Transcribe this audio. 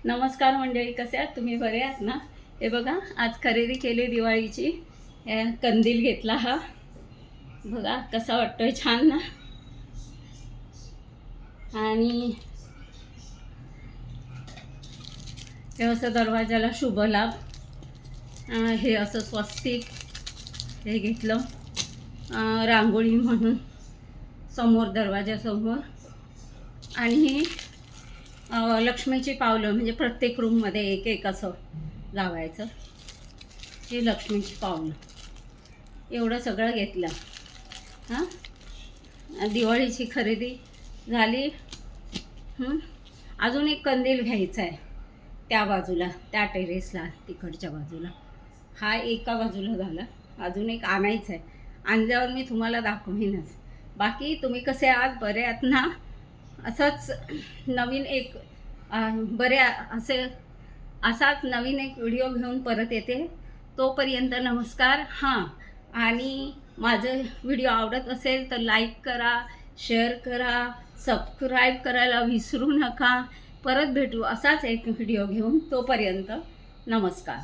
नमस्कार मंडळी, कसे आहात तुम्ही? बरे आहात ना? हे बघा, आज खरेदी केली दिवाळीची. कंदील घेतला हा. बघा कसा वाटतोय, छान ना? आणि हे असं दरवाजाला शुभ लाभ. हे असं स्वस्तिक हे घेतलं, रांगोळी म्हणून समोर दरवाजासमोर. आणि ही लक्ष्मीची पावलं, म्हणजे प्रत्येक रूममध्ये एक एक असं लावायचं. हे लक्ष्मीची पावलं एवढं सगळं घेतलं. दिवाळीची खरेदी झाली. अजून एक कंदील घ्यायचा आहे त्या बाजूला, त्या टेरेसला, तिकडच्या बाजूला. हा एका बाजूला झाला, अजून एक आणायचं आहे. आणल्यावर मी तुम्हाला दाखवीनच. बाकी तुम्ही कसे आहात? बरे आहात ना? असंच नवीन एक असाच नवीन एक व्हिडिओ घेऊन परत येते. तोपर्यंत नमस्कार. आणि माझं व्हिडिओ आवडत असेल तर लाईक करा, शेअर करा, सबस्क्राईब करायला विसरू नका. परत भेटू असाच एक व्हिडिओ घेऊन. तोपर्यंत नमस्कार.